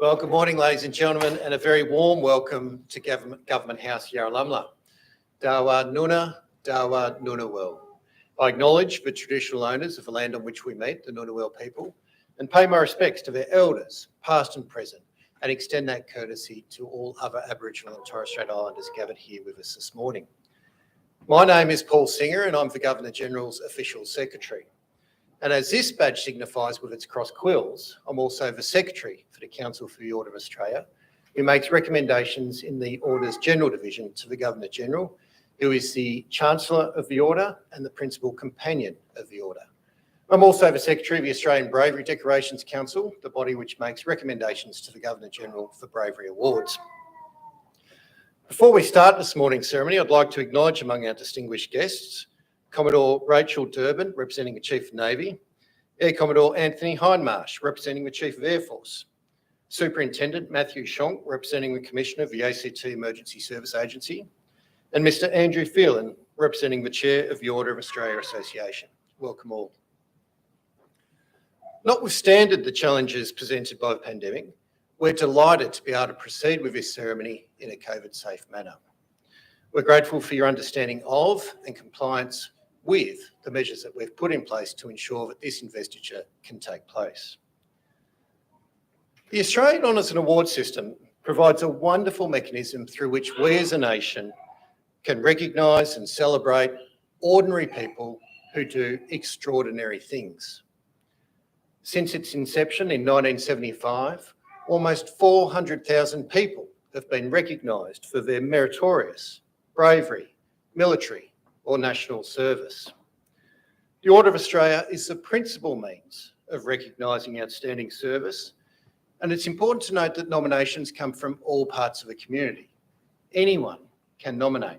Well, good morning, ladies and gentlemen, and a very warm welcome to Government House Yarralumla. Dawa Nuna, Dawa Nunawel. I acknowledge the traditional owners of the land on which we meet, the Nunawel people, and pay my respects to their elders, past and present, and extend that courtesy to all other Aboriginal and Torres Strait Islanders gathered here with us this morning. My name is Paul Singer, and I'm the Governor-General's Official Secretary. And as this badge signifies with its cross quills, I'm also the Secretary for the Council for the Order of Australia, who makes recommendations in the Order's General Division to the Governor-General, who is the Chancellor of the Order and the Principal Companion of the Order. I'm also the Secretary of the Australian Bravery Decorations Council, the body which makes recommendations to the Governor-General for Bravery Awards. Before we start this morning's ceremony, I'd like to acknowledge among our distinguished guests, Commodore Rachel Durbin, representing the Chief of Navy, Air Commodore Anthony Hindmarsh, representing the Chief of Air Force, Superintendent Matthew Shonk, representing the Commissioner of the ACT Emergency Service Agency, and Mr Andrew Phelan, representing the Chair of the Order of Australia Association. Welcome all. Notwithstanding the challenges presented by the pandemic, we're delighted to be able to proceed with this ceremony in a COVID-safe manner. We're grateful for your understanding of and compliance with the measures that we've put in place to ensure that this investiture can take place. The Australian Honours and Awards system provides a wonderful mechanism through which we as a nation can recognise and celebrate ordinary people who do extraordinary things. Since its inception in 1975, almost 400,000 people have been recognised for their meritorious bravery, military or national service. The Order of Australia is the principal means of recognising outstanding service, and it's important to note that nominations come from all parts of the community. Anyone can nominate.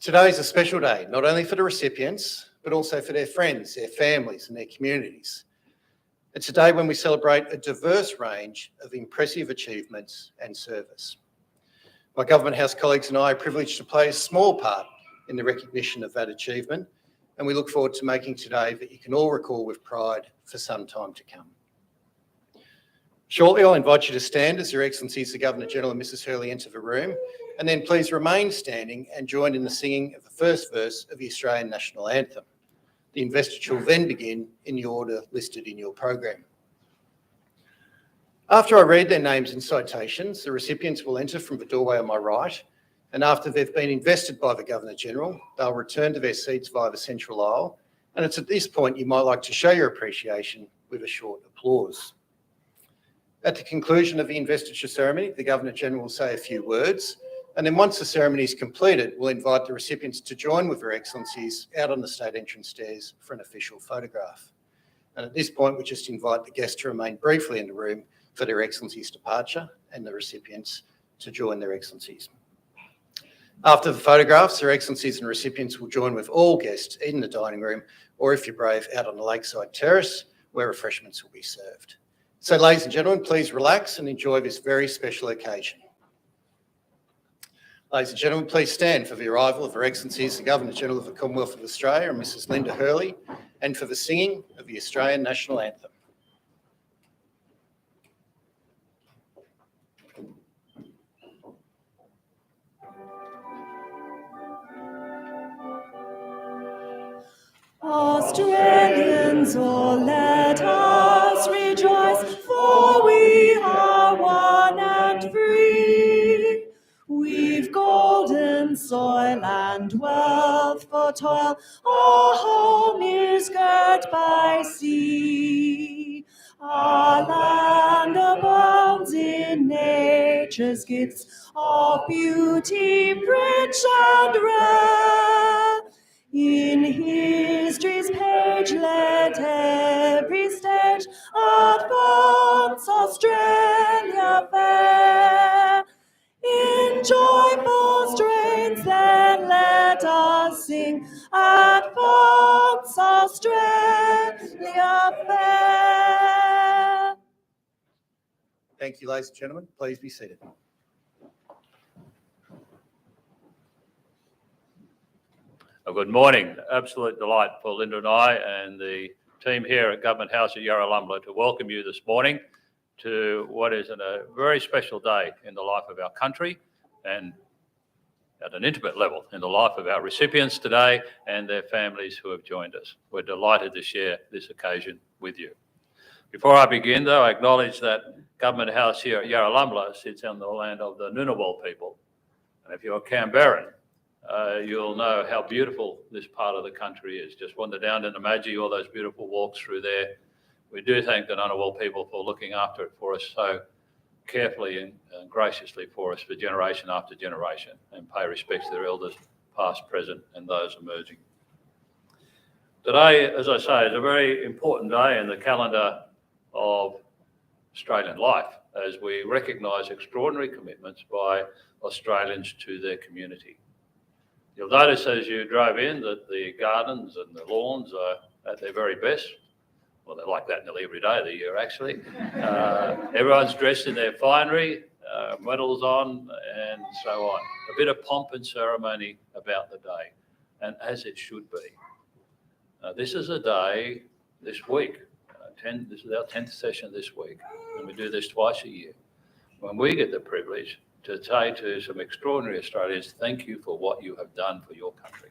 Today is a special day, not only for the recipients, but also for their friends, their families and their communities. It's a day when we celebrate a diverse range of impressive achievements and service. My Government House colleagues and I are privileged to play a small part in the recognition of that achievement, and we look forward to making today that you can all recall with pride for some time to come. Shortly, I'll invite you to stand as Your Excellencies the Governor-General and Mrs Hurley enter the room, and then please remain standing and join in the singing of the first verse of the Australian National Anthem. The investiture will then begin in the order listed in your program. After I read their names and citations, the recipients will enter from the doorway on my right, and after they've been invested by the Governor-General, they'll return to their seats via the central aisle, and it's at this point you might like to show your appreciation with a short applause. At the conclusion of the investiture ceremony, the Governor-General will say a few words, and then once the ceremony is completed, we'll invite the recipients to join with Their Excellencies out on the state entrance stairs for an official photograph. And at this point, we just invite the guests to remain briefly in the room for Their Excellencies' departure and the recipients to join Their Excellencies. After the photographs, Their Excellencies and recipients will join with all guests in the dining room, or if you're brave, out on the lakeside terrace where refreshments will be served. So ladies and gentlemen, please relax and enjoy this very special occasion. Ladies and gentlemen, please stand for the arrival of Her Excellencies the Governor-General of the Commonwealth of Australia and Mrs Linda Hurley, and for the singing of the Australian National Anthem. Australians, oh, let us rejoice, for we are one and free. We've golden soil and wealth for toil, our home is girt by sea. Our land abounds in nature's gifts of beauty rich and rare. In history's page let every stage advance Australia fair. In joyful strains then let us sing, advance Australia fair. Thank you, ladies and gentlemen. Please be seated. Good morning. Absolute delight for Linda and I and the team here at Government House at Yarralumla to welcome you this morning to what is a very special day in the life of our country and at an intimate level in the life of our recipients today and their families who have joined us. We're delighted to share this occasion with you. Before I begin, though, I acknowledge that Government House here at Yarralumla sits on the land of the Ngunnawal people. And if you're a Canberran, you'll know how beautiful this part of the country is. Just wander down to Namadgi, all those beautiful walks through there. We do thank the Ngunnawal people for looking after it for us so carefully and graciously for us for generation after generation, and pay respect to their elders, past, present, and those emerging. Today, as I say, is a very important day in the calendar of Australian life as we recognise extraordinary commitments by Australians to their community. You'll notice as you drove in that the gardens and the lawns are at their very best. Well, they're like that nearly every day of the year, actually. Everyone's dressed in their finery, medals on, and so on. A bit of pomp and ceremony about the day, and as it should be. This is a day this week. This is our 10th session this week, and we do this twice a year, when we get the privilege to say to some extraordinary Australians, thank you for what you have done for your country.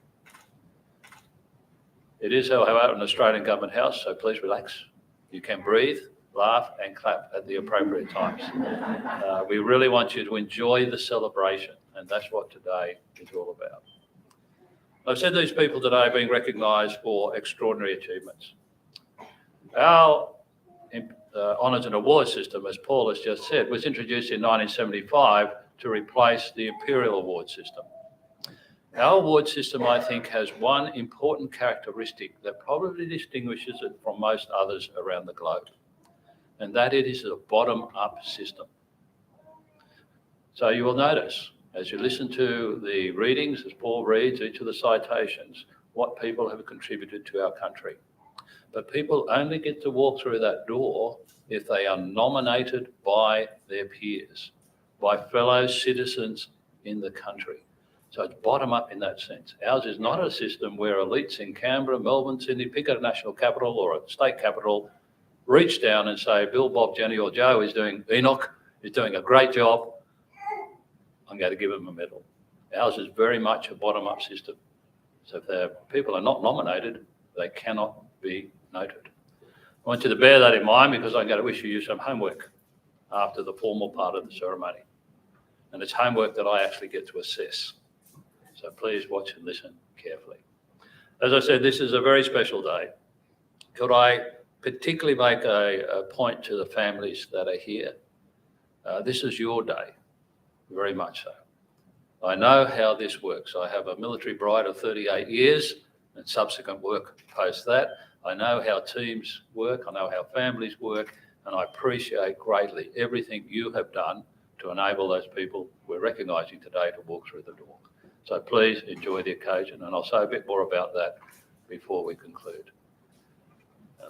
It is, however, an Australian Government House, so please relax. You can breathe, laugh and clap at the appropriate times. We really want you to enjoy the celebration, and that's what today is all about. I've said these people today are being recognised for extraordinary achievements. Our honours and awards system, as Paul has just said, was introduced in 1975 to replace the Imperial Award system. Our award system, I think, has one important characteristic that probably distinguishes it from most others around the globe, and that it is a bottom-up system. So you will notice, as you listen to the readings, as Paul reads each of the citations, what people have contributed to our country. But people only get to walk through that door if they are nominated by their peers, by fellow citizens in the country. So it's bottom up in that sense. Ours is not a system where elites in Canberra, Melbourne, Sydney, pick a national capital or a state capital, reach down and say, Bill, Bob, Jenny or Joe Enoch is doing a great job. I'm going to give him a medal. Ours is very much a bottom up system. So if the people are not nominated, they cannot be noted. I want you to bear that in mind because I'm going to issue you some homework after the formal part of the ceremony. And it's homework that I actually get to assess. So please watch and listen carefully. As I said, this is a very special day. Could I particularly make a point to the families that are here? This is your day, very much so. I know how this works. I have a military bride of 38 years and subsequent work post that. I know how teams work, I know how families work, and I appreciate greatly everything you have done to enable those people we're recognising today to walk through the door. So please enjoy the occasion, and I'll say a bit more about that before we conclude.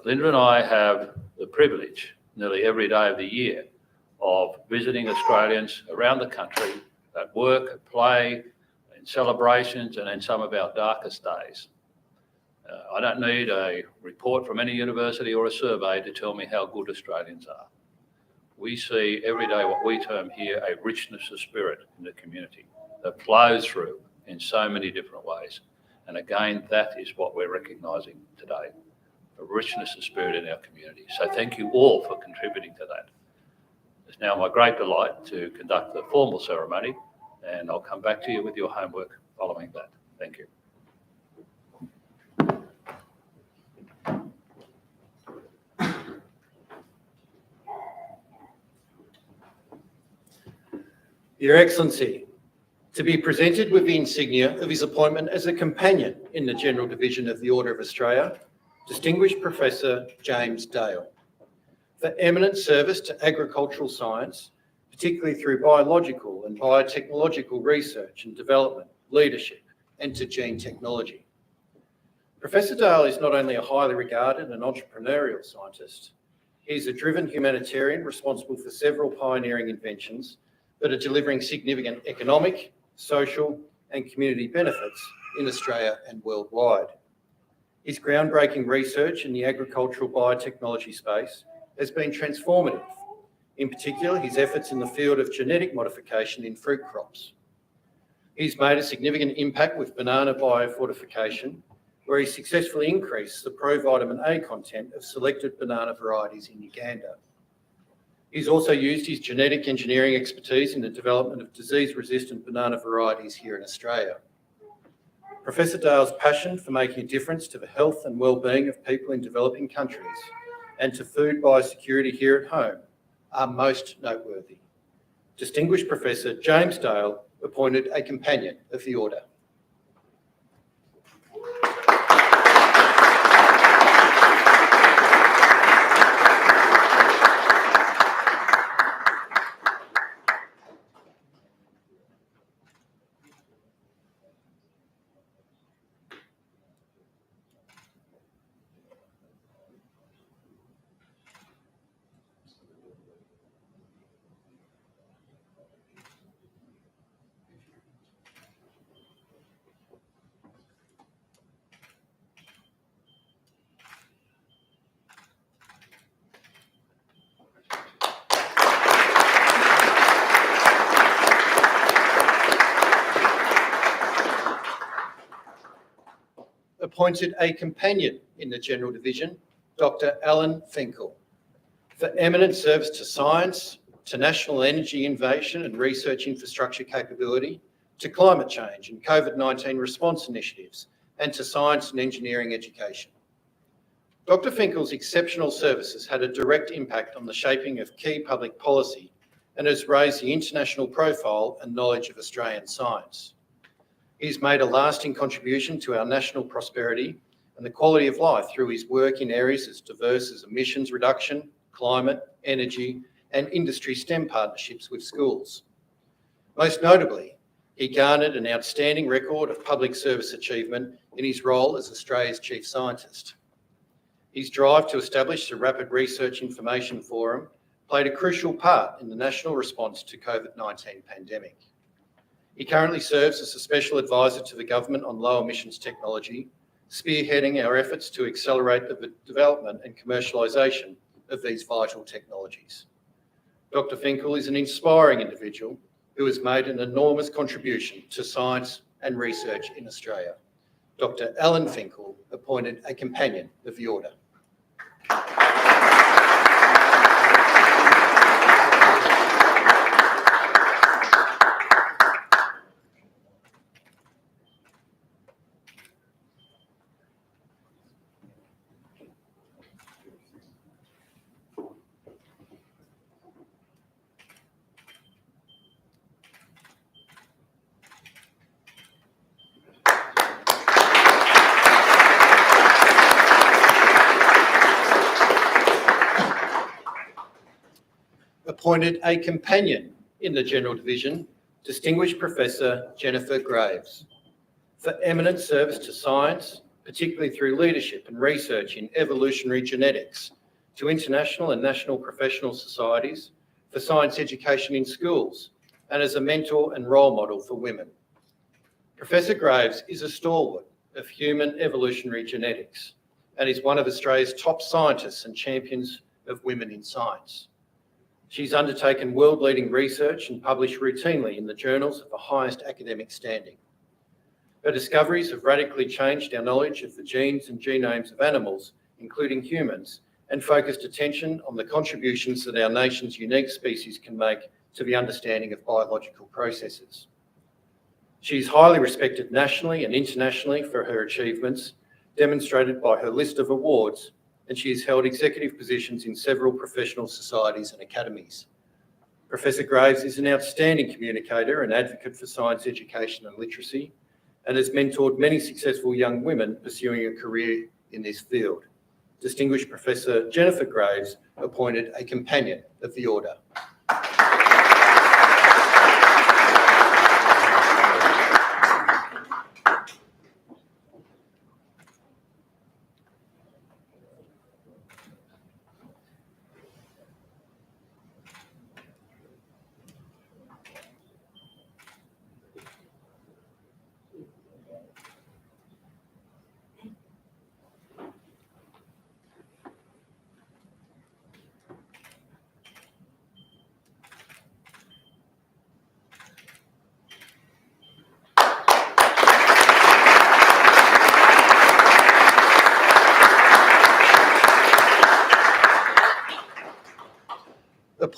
Linda and I have the privilege nearly every day of the year of visiting Australians around the country at work, at play, in celebrations, and in some of our darkest days. I don't need a report from any university or a survey to tell me how good Australians are. We see every day what we term here a richness of spirit in the community that flows through in so many different ways. And again, that is what we're recognising today, a richness of spirit in our community. So thank you all for contributing to that. It's now my great delight to conduct the formal ceremony, and I'll come back to you with your homework following that. Thank you. Your Excellency, to be presented with the insignia of his appointment as a companion in the General Division of the Order of Australia, Distinguished Professor James Dale, for eminent service to agricultural science, particularly through biological and biotechnological research and development, leadership, and to gene technology. Professor Dale is not only a highly regarded and entrepreneurial scientist, he is a driven humanitarian responsible for several pioneering inventions that are delivering significant economic, social, and community benefits in Australia and worldwide. His groundbreaking research in the agricultural biotechnology space has been transformative in particular his efforts in the field of genetic modification in fruit crops. He's made a significant impact with banana biofortification, where he successfully increased the provitamin A content of selected banana varieties in Uganda. He's also used his genetic engineering expertise in the development of disease-resistant banana varieties here in Australia. Professor Dale's passion for making a difference to the health and well-being of people in developing countries and to food biosecurity here at home are most noteworthy. Distinguished Professor James Dale appointed a Companion of the Order. Appointed a Companion in the General Division, Dr. Alan Finkel, for eminent service to science, to national energy innovation and research infrastructure capability, to climate change and COVID-19 response initiatives, and to science and engineering education. Dr. Finkel's exceptional services had a direct impact on the shaping of key public policy and has raised the international profile and knowledge of Australian science. He's made a lasting contribution to our national prosperity and the quality of life through his work in areas as diverse as emissions reduction, climate, energy, and industry STEM partnerships with schools. Most notably, he garnered an outstanding record of public service achievement in his role as Australia's Chief Scientist. His drive to establish the Rapid Research Information Forum played a crucial part in the national response to COVID-19 pandemic. He currently serves as a Special Advisor to the Government on Low Emissions Technology, spearheading our efforts to accelerate the development and commercialisation of these vital technologies. Dr. Finkel is an inspiring individual who has made an enormous contribution to science and research in Australia. Dr. Alan Finkel appointed a Companion of the Order. Appointed a Companion in the General Division, Distinguished Professor Jennifer Graves, for eminent service to science, particularly through leadership and research in evolutionary genetics, to international and national professional societies, for science education in schools, and as a mentor and role model for women. Professor Graves is a stalwart of human evolutionary genetics and is one of Australia's top scientists and champions of women in science. She's undertaken world-leading research and published routinely in the journals of the highest academic standing. Her discoveries have radically changed our knowledge of the genes and genomes of animals, including humans, and focused attention on the contributions that our nation's unique species can make to the understanding of biological processes. She is highly respected nationally and internationally for her achievements, demonstrated by her list of awards, and she has held executive positions in several professional societies and academies. Professor Graves is an outstanding communicator and advocate for science education and literacy, and has mentored many successful young women pursuing a career in this field. Distinguished Professor Jennifer Graves appointed a Companion of the Order.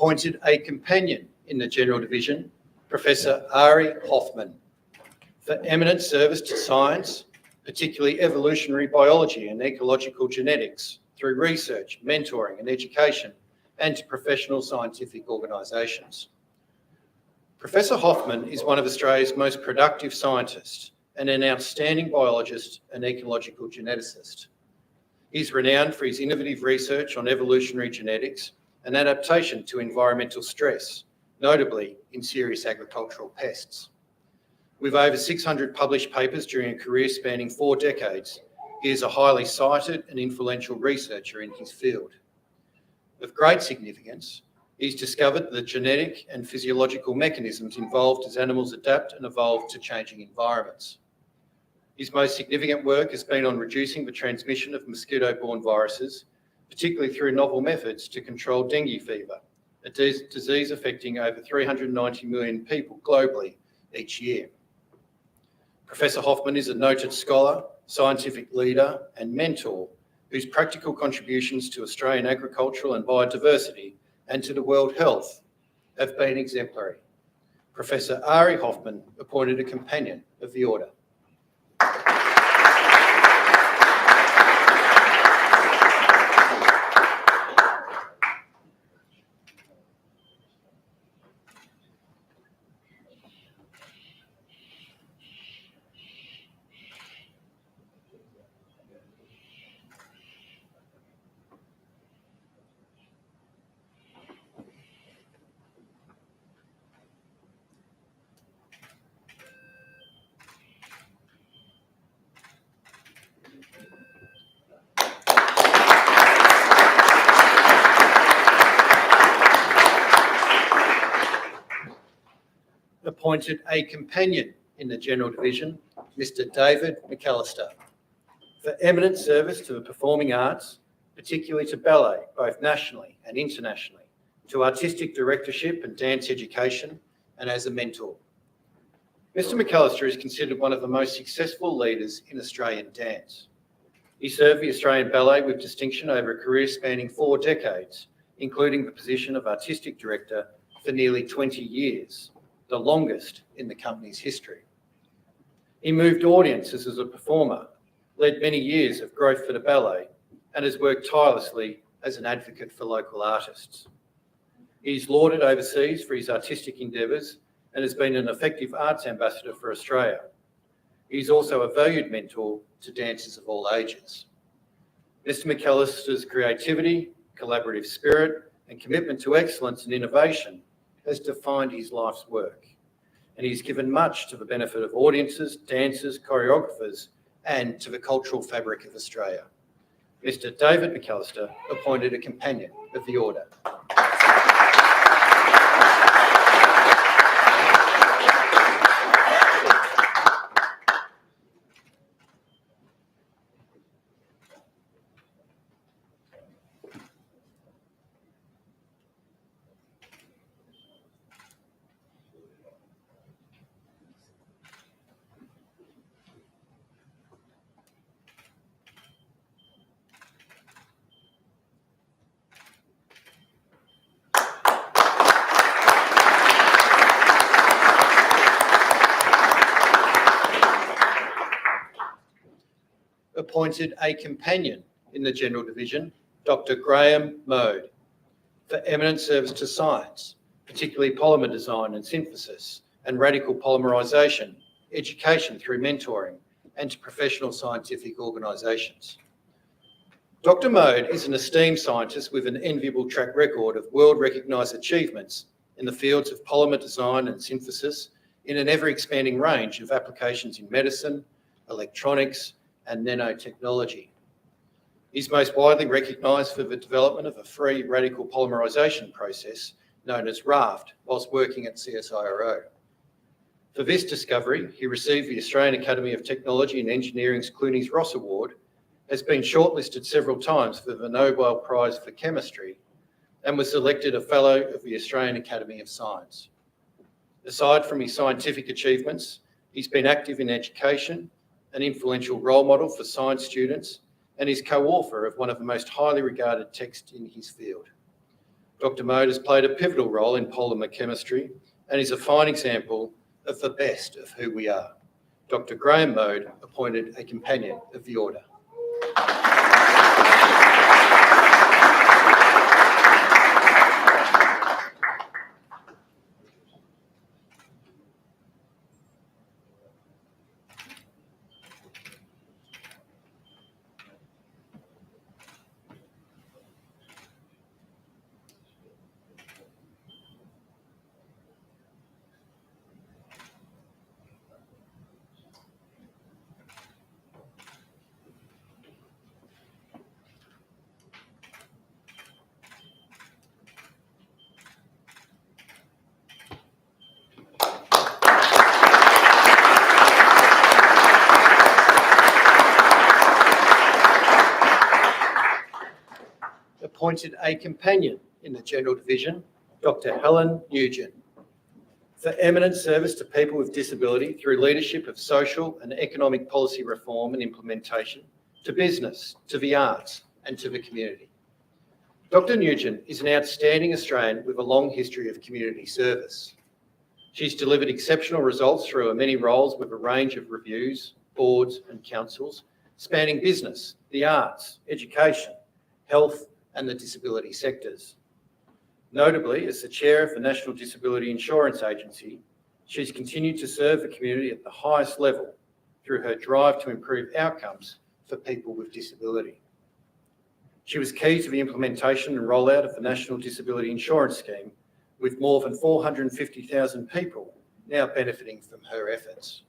Appointed a companion in the General Division, Professor Ari Hoffman, for eminent service to science, particularly evolutionary biology and ecological genetics, through research, mentoring and education, and to professional scientific organisations. Professor Hoffman is one of Australia's most productive scientists and an outstanding biologist and ecological geneticist. He's renowned for his innovative research on evolutionary genetics and adaptation to environmental stress, notably in serious agricultural pests. With over 600 published papers during a career spanning 4 decades, he is a highly cited and influential researcher in his field. Of great significance, he's discovered the genetic and physiological mechanisms involved as animals adapt and evolve to changing environments. His most significant work has been on reducing the transmission of mosquito-borne viruses, particularly through novel methods to control dengue fever, a disease affecting over 390 million people globally each year. Professor Hoffman is a noted scholar, scientific leader and mentor whose practical contributions to Australian agricultural and biodiversity and to the world health have been exemplary. Professor Ari Hoffman appointed a companion of the Order. Appointed a companion in the General Division, Mr. David Mcallister, for eminent service to the performing arts, particularly to ballet, both nationally and internationally, to artistic directorship and dance education, and as a mentor. Mr. Mcallister is considered one of the most successful leaders in Australian dance. He served the Australian Ballet with distinction over a career spanning 4 decades, including the position of artistic director for nearly 20 years, the longest in the company's history. He moved audiences as a performer, led many years of growth for the ballet, and has worked tirelessly as an advocate for local artists. He's lauded overseas for his artistic endeavours and has been an effective arts ambassador for Australia. He's also a valued mentor to dancers of all ages. Mr. Mcallister's creativity, collaborative spirit, and commitment to excellence and innovation has defined his life's work, and he's given much to the benefit of audiences, dancers, choreographers, and to the cultural fabric of Australia. Mr. David Mcallister appointed a companion of the Order. Appointed a companion in the General Division, Dr. Graham Mode, for eminent service to science, particularly polymer design and synthesis, and radical polymerisation, education through mentoring, and to professional scientific organisations. Dr. Mode is an esteemed scientist with an enviable track record of world-recognised achievements in the fields of polymer design and synthesis in an ever-expanding range of applications in medicine, electronics, and nanotechnology. He's most widely recognised for the development of a free radical polymerisation process known as RAFT whilst working at CSIRO. For this discovery, he received the Australian Academy of Technology and Engineering's Clooney's Ross Award, has been shortlisted several times for the Nobel Prize for Chemistry, and was elected a Fellow of the Australian Academy of Science. Aside from his scientific achievements, he's been active in education, an influential role model for science students, and is co-author of one of the most highly regarded texts in his field. Dr. Mode has played a pivotal role in polymer chemistry and is a fine example of the best of who we are. Dr. Graham Mode, appointed a Companion of the Order. Appointed a Companion in the General Division, Dr. Helen Nugent, for eminent service to people with disability through leadership of social and economic policy reform and implementation, to business, to the arts and to the community. Dr. Nugent is an outstanding Australian with a long history of community service. She's delivered exceptional results through her many roles with a range of reviews, boards and councils, spanning business, the arts, education, health and the disability sectors. Notably, as the chair of the National Disability Insurance Agency, she's continued to serve the community at the highest level through her drive to improve outcomes for people with disability. She was key to the implementation and rollout of the National Disability Insurance Scheme, with more than 450,000 people now benefiting from her efforts.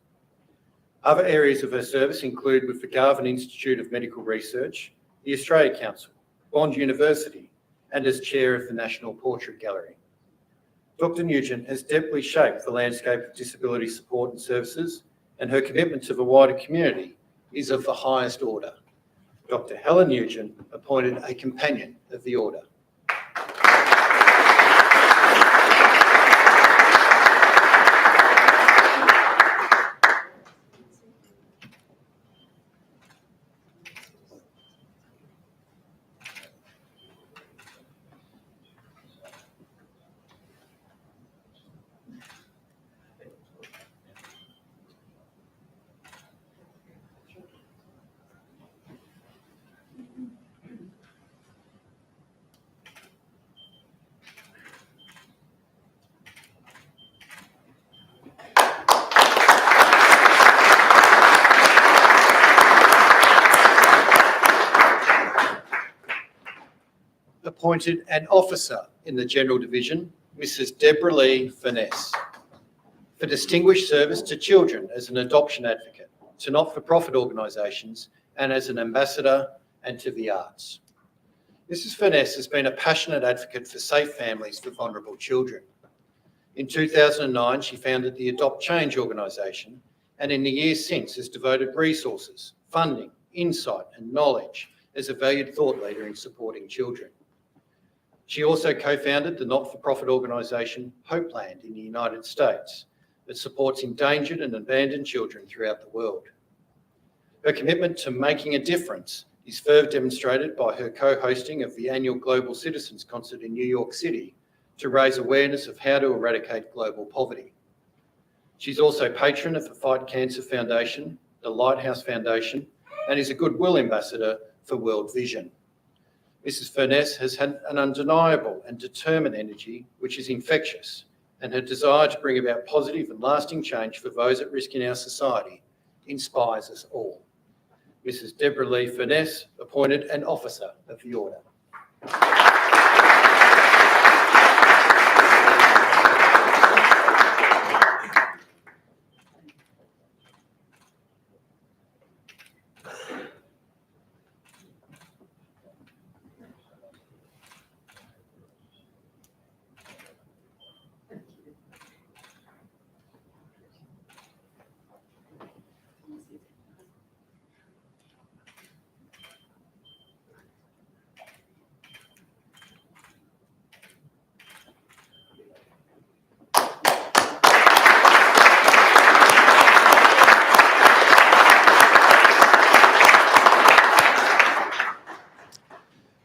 Other areas of her service include with the Garvan Institute of Medical Research, the Australia Council, Bond University, and as chair of the National Portrait Gallery. Dr. Nugent has deeply shaped the landscape of disability support and services, and her commitment to the wider community is of the highest order. Dr. Helen Nugent, appointed a Companion of the Order. Appointed an Officer in the General Division, Mrs. Debra Lee Finesse, for distinguished service to children as an adoption advocate, to not-for-profit organisations and as an ambassador and to the arts. Mrs. Finesse has been a passionate advocate for safe families for vulnerable children. In 2009, she founded the Adopt Change organisation, and in the years since has devoted resources, funding, insight and knowledge as a valued thought leader in supporting children. She also co-founded the not-for-profit organisation Hopeland in the United States that supports endangered and abandoned children throughout the world. Her commitment to making a difference is further demonstrated by her co-hosting of the annual Global Citizens Concert in New York City to raise awareness of how to eradicate global poverty. She's also patron of the Fight Cancer Foundation, the Lighthouse Foundation, and is a Goodwill Ambassador for World Vision. Mrs. Finesse has had an undeniable and determined energy which is infectious, and her desire to bring about positive and lasting change for those at risk in our society inspires us all. Mrs. Debra Lee Finesse, appointed an Officer of the Order.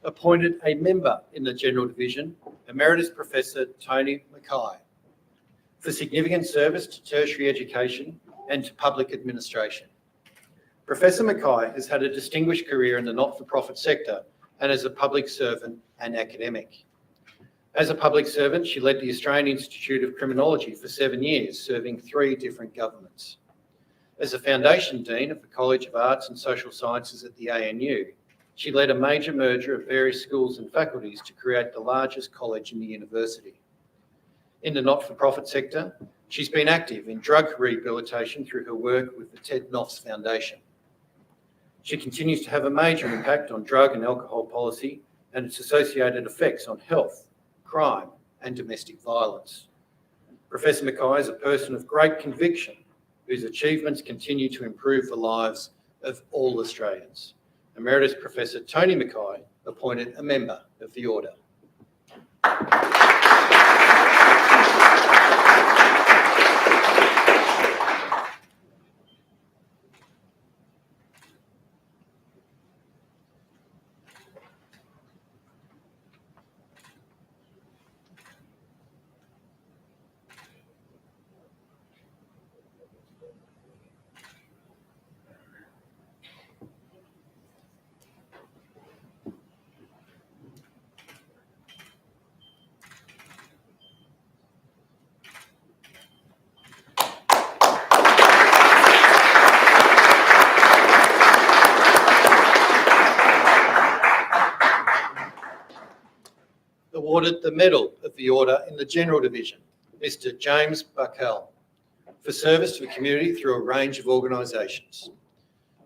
Appointed a member in the General Division, Emeritus Professor Tony Mckay, for significant service to tertiary education and to public administration. Professor Mckay has had a distinguished career in the not-for-profit sector and as a public servant and academic. As a public servant, she led the Australian Institute of Criminology for 7 years, serving 3 different governments. As a Foundation Dean of the College of Arts and Social Sciences at the ANU, she led a major merger of various schools and faculties to create the largest college in the university. In the not-for-profit sector, she's been active in drug rehabilitation through her work with the Ted Noffs Foundation. She continues to have a major impact on drug and alcohol policy and its associated effects on health, crime and domestic violence. Professor Mckay is a person of great conviction whose achievements continue to improve the lives of all Australians. Emeritus Professor Tony Mckay, appointed a member of the Order. Awarded the Medal of the Order in the General Division, Mr. James Buckell, for service to the community through a range of organisations.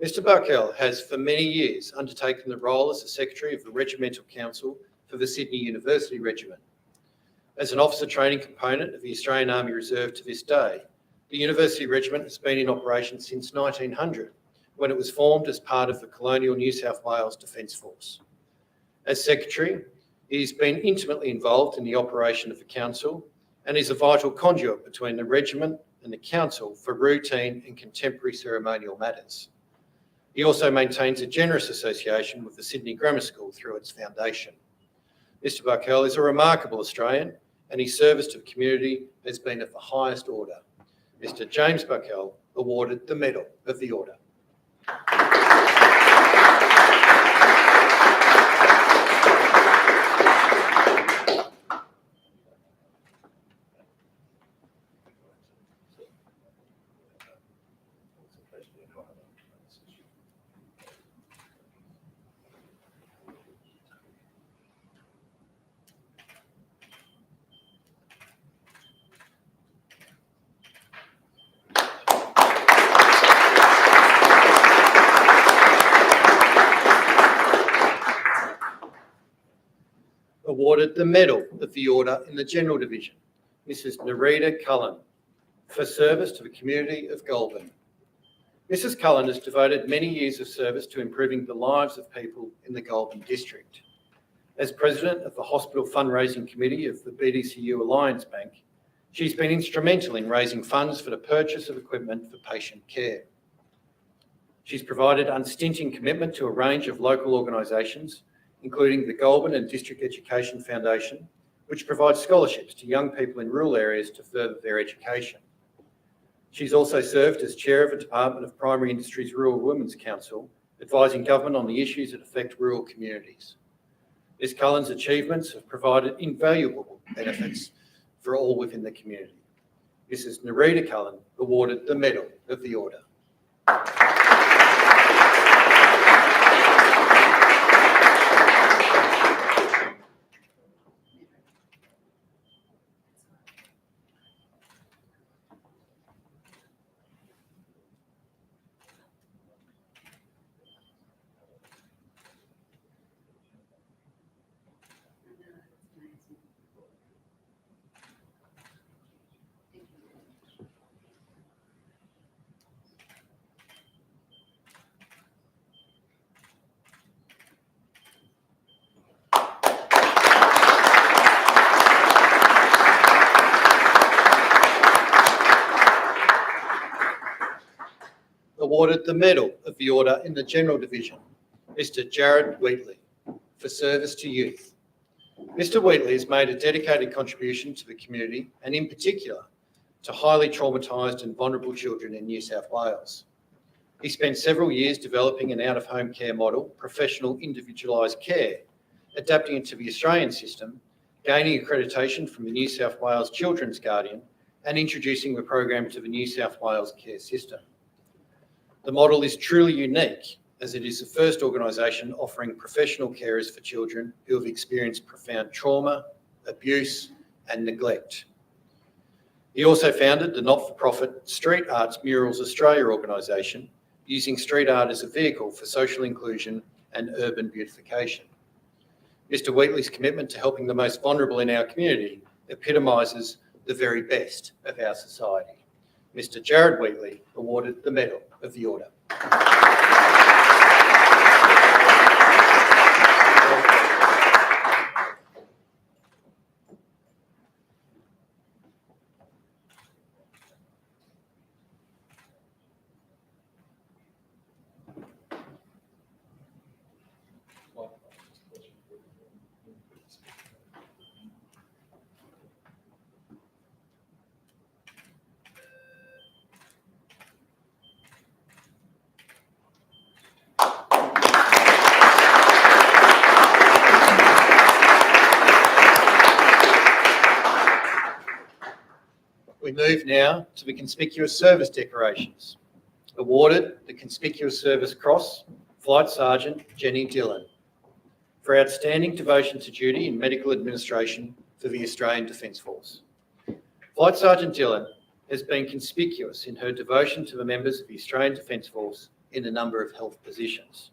Mr. Buckell has for many years undertaken the role as the Secretary of the Regimental Council for the Sydney University Regiment. As an officer training component of the Australian Army Reserve to this day, the University Regiment has been in operation since 1900, when it was formed as part of the colonial New South Wales Defence Force. As Secretary, he's been intimately involved in the operation of the Council and is a vital conduit between the Regiment and the Council for routine and contemporary ceremonial matters. He also maintains a generous association with the Sydney Grammar School through its foundation. Mr. Buckell is a remarkable Australian and his service to the community has been of the highest order. Mr. James Buckell, awarded the Medal of the Order. Awarded the Medal of the Order in the General Division, Mrs. Natalia Cullen, for service to the community of Goulburn. Mrs. Cullen has devoted many years of service to improving the lives of people in the Goulburn district. As President of the Hospital Fundraising Committee of the BDCU Alliance Bank, she's been instrumental in raising funds for the purchase of equipment for patient care. She's provided unstinting commitment to a range of local organisations, including the Goulburn and District Education Foundation, which provides scholarships to young people in rural areas to further their education. She's also served as Chair of the Department of Primary Industries Rural Women's Council, advising government on the issues that affect rural communities. Ms. Cullen's achievements have provided invaluable benefits for all within the community. Mrs. Natalia Cullen, awarded the Medal of the Order. Awarded the Medal of the Order in the General Division, Mr. Jared Wheatley, for service to youth. Mr. Wheatley has made a dedicated contribution to the community and in particular to highly traumatised and vulnerable children in New South Wales. He spent several years developing an out-of-home care model, professional individualised care, adapting it to the Australian system, gaining accreditation from the New South Wales Children's Guardian and introducing the program to the New South Wales care system. The model is truly unique as it is the first organisation offering professional carers for children who have experienced profound trauma, abuse and neglect. He also founded the not-for-profit Street Arts Murals Australia organisation, using street art as a vehicle for social inclusion and urban beautification. Mr. Wheatley's commitment to helping the most vulnerable in our community epitomises the very best of our society. Mr. Jared Wheatley awarded the Medal of the Order. We move now to the Conspicuous Service Decorations. Awarded the Conspicuous Service Cross, Flight Sergeant Jenny Dillon, for outstanding devotion to duty in medical administration for the Australian Defence Force. Flight Sergeant Dillon has been conspicuous in her devotion to the members of the Australian Defence Force in a number of health positions.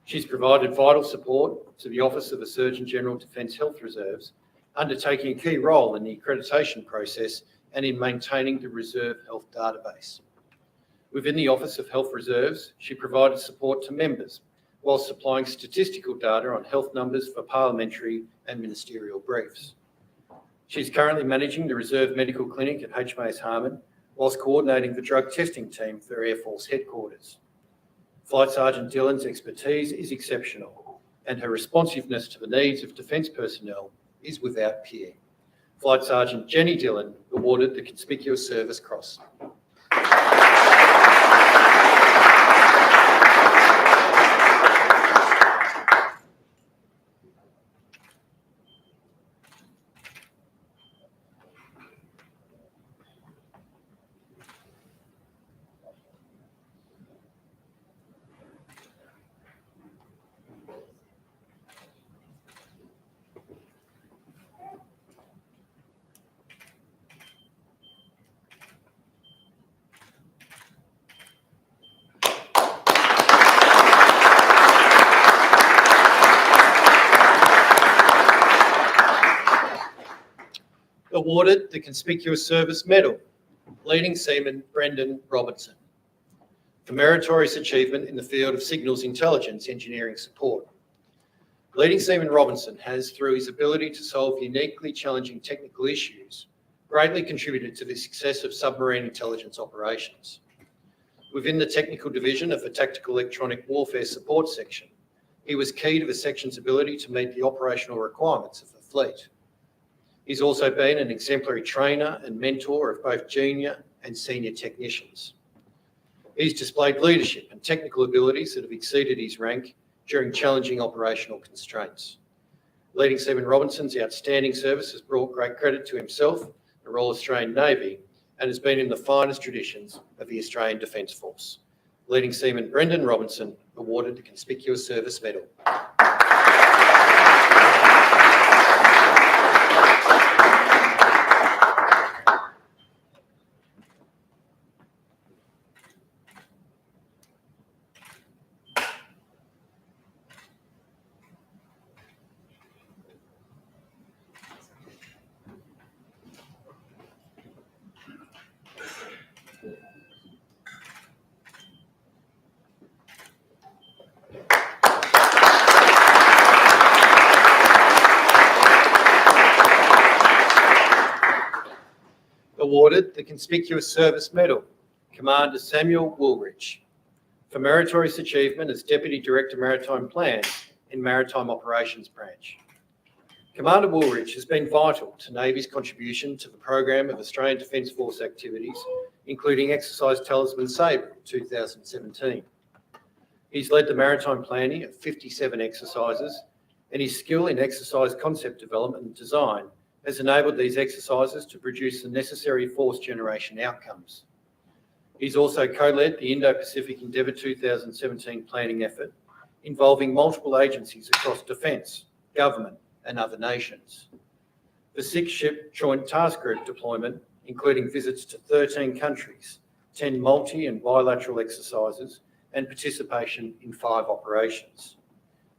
She's provided vital support to the Office of the Surgeon General Defence Health Reserves, undertaking a key role in the accreditation process and in maintaining the Reserve Health Database. Within the Office of Health Reserves, she provided support to members while supplying statistical data on health numbers for parliamentary and ministerial briefs. She's currently managing the Reserve Medical Clinic at HMAS Harman, whilst coordinating the drug testing team for Air Force Headquarters. Flight Sergeant Dillon's expertise is exceptional, and her responsiveness to the needs of Defence personnel is without peer. Flight Sergeant Jenny Dillon awarded the Conspicuous Service Cross. Awarded the Conspicuous Service Medal, Leading Seaman Brendan Robertson, for meritorious achievement in the field of signals intelligence engineering support. Leading Seaman Robertson has, through his ability to solve uniquely challenging technical issues, greatly contributed to the success of submarine intelligence operations. Within the technical division of the Tactical Electronic Warfare Support Section, he was key to the section's ability to meet the operational requirements of the fleet. He's also been an exemplary trainer and mentor of both junior and senior technicians. He's displayed leadership and technical abilities that have exceeded his rank during challenging operational constraints. Leading Seaman Robertson's outstanding service has brought great credit to himself, the Royal Australian Navy, and has been in the finest traditions of the Australian Defence Force. Leading Seaman Brendan Robertson awarded the Conspicuous Service Medal. Awarded the Conspicuous Service Medal, Commander Samuel Woolridge, for meritorious achievement as Deputy Director Maritime Plans in Maritime Operations Branch. Commander Woolridge has been vital to Navy's contribution to the program of Australian Defence Force activities, including Exercise Talisman Sabre 2017. He's led the maritime planning of 57 exercises, and his skill in exercise concept development and design has enabled these exercises to produce the necessary force generation outcomes. He's also co-led the Indo-Pacific Endeavour 2017 planning effort, involving multiple agencies across defence, government and other nations. The 6-ship Joint Task Group deployment, including visits to 13 countries, 10 multi and bilateral exercises, and participation in 5 operations.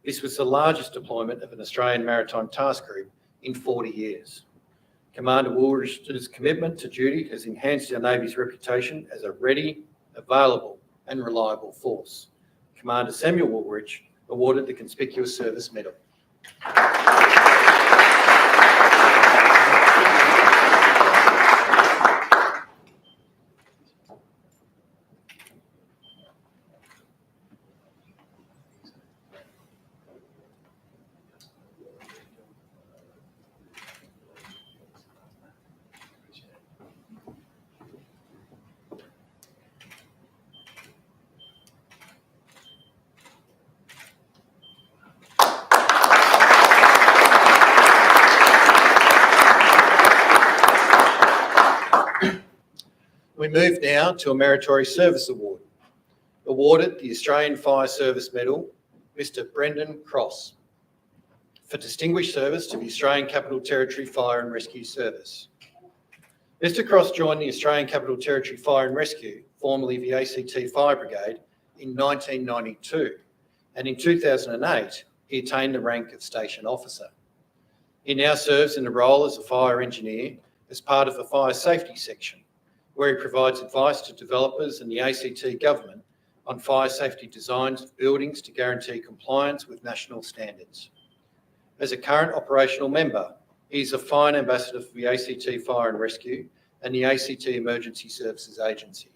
This was the largest deployment of an Australian Maritime Task Group in 40 years. Commander Woolridge's commitment to duty has enhanced our Navy's reputation as a ready, available and reliable force. Commander Samuel Woolridge awarded the Conspicuous Service Medal. We move now to a Meritorious Service Award. Awarded the Australian Fire Service Medal, Mr. Brendan Cross, for distinguished service to the Australian Capital Territory Fire and Rescue Service. Mr. Cross joined the Australian Capital Territory Fire and Rescue, formerly the ACT Fire Brigade, in 1992, and in 2008 he attained the rank of Station Officer. He now serves in the role as a fire engineer as part of the Fire Safety Section, where he provides advice to developers and the ACT government on fire safety designs of buildings to guarantee compliance with national standards. As a current operational member, he is a fine ambassador for the ACT Fire and Rescue and the ACT Emergency Services Agency.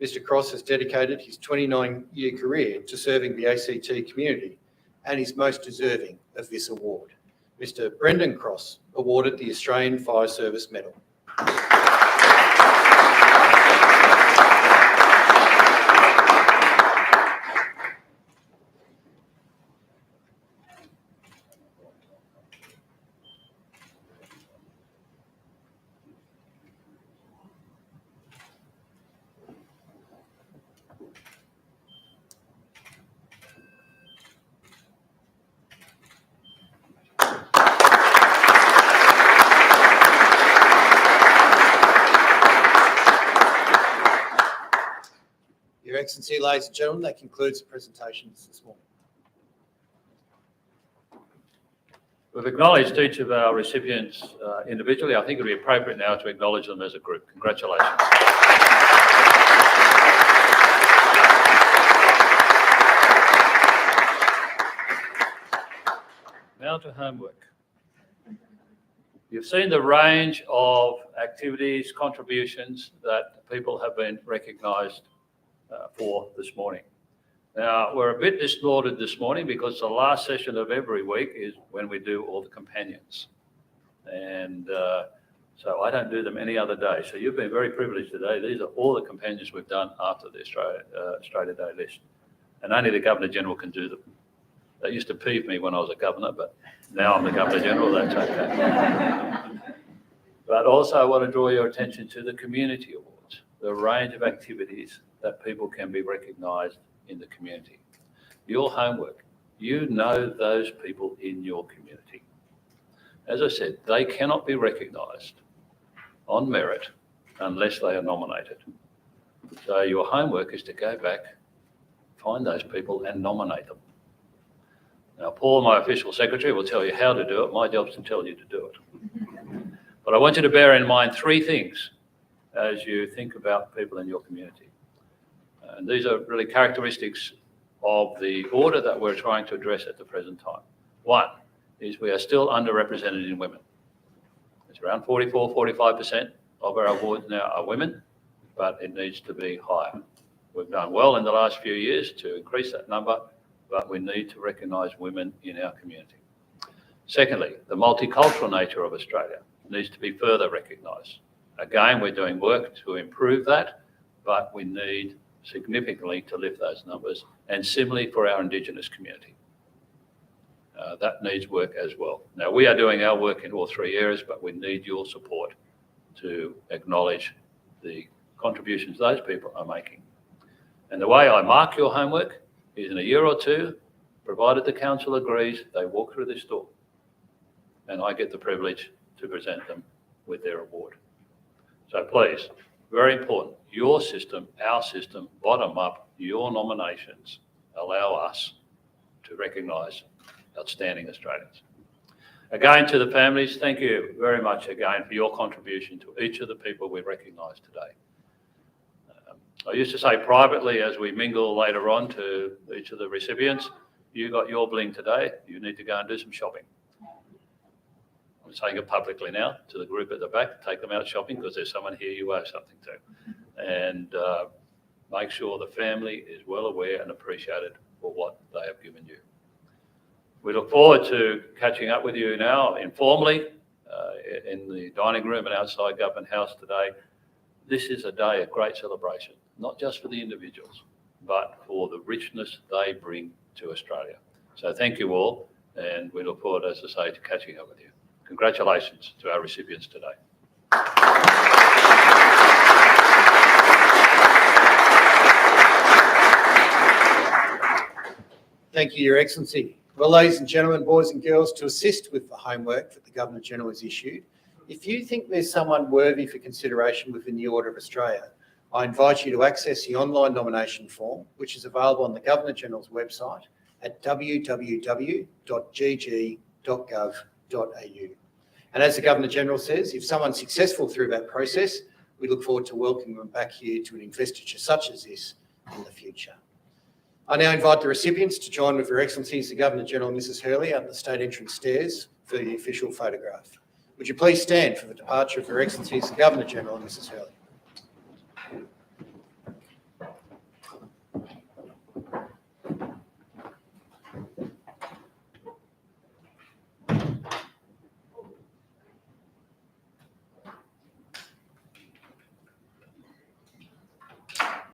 Mr. Cross has dedicated his 29-year career to serving the ACT community and is most deserving of this award. Mr. Brendan Cross awarded the Australian Fire Service Medal. Your Excellency, ladies and gentlemen, that concludes the presentations this morning. We've acknowledged each of our recipients individually. I think it would be appropriate now to acknowledge them as a group. Congratulations. Now to homework. You've seen the range of activities, contributions that people have been recognised for this morning. Now, we're a bit disordered this morning because the last session of every week is when we do all the companions. And so I don't do them any other day. So you've been very privileged today. These are all the companions we've done after the Australia Day list. And only the Governor-General can do them. That used to peeve me when I was a governor, but now I'm the Governor-General, that's okay. But also I want to draw your attention to the Community Awards, the range of activities that people can be recognised in the community. Your homework, you know those people in your community. As I said, they cannot be recognised on merit unless they are nominated. So your homework is to go back, find those people and nominate them. Now, Paul, my official secretary, will tell you how to do it. My job is to tell you to do it. But I want you to bear in mind 3 things as you think about people in your community. And these are really characteristics of the order that we're trying to address at the present time. 1 is we are still underrepresented in women. It's around 44, 45% of our awards now are women, but it needs to be higher. We've done well in the last few years to increase that number, but we need to recognise women in our community. Secondly, the multicultural nature of Australia needs to be further recognised. Again, we're doing work to improve that, but we need significantly to lift those numbers, and similarly for our Indigenous community. That needs work as well. Now, we are doing our work in all three areas, but we need your support to acknowledge the contributions those people are making. And the way I mark your homework is in a year or two, provided the council agrees, they walk through this door and I get the privilege to present them with their award. So please, very important, your system, our system, bottom up, your nominations allow us to recognise outstanding Australians. Again, to the families, thank you very much again for your contribution to each of the people we recognise today. I used to say privately as we mingle later on to each of the recipients, you got your bling today, you need to go and do some shopping. I'm saying it publicly now to the group at the back, take them out shopping because there's someone here you owe something to. And make sure the family is well aware and appreciated for what they have given you. We look forward to catching up with you now informally in the dining room and outside Government House today. This is a day of great celebration, not just for the individuals, but for the richness they bring to Australia. So thank you all, and we look forward, as I say, to catching up with you. Congratulations to our recipients today. Thank you, Your Excellency. Well, ladies and gentlemen, boys and girls, to assist with the homework that the Governor-General has issued, if you think there's someone worthy for consideration within the Order of Australia, I invite you to access the online nomination form, which is available on the Governor-General's website at www.gg.gov.au. And as the Governor-General says, if someone's successful through that process, we look forward to welcoming them back here to an investiture such as this in the future. I now invite the recipients to join with Her Excellencies the Governor-General and Mrs Hurley up the state entrance stairs for the official photograph. Would you please stand for the departure of Her Excellencies the Governor-General and Mrs Hurley.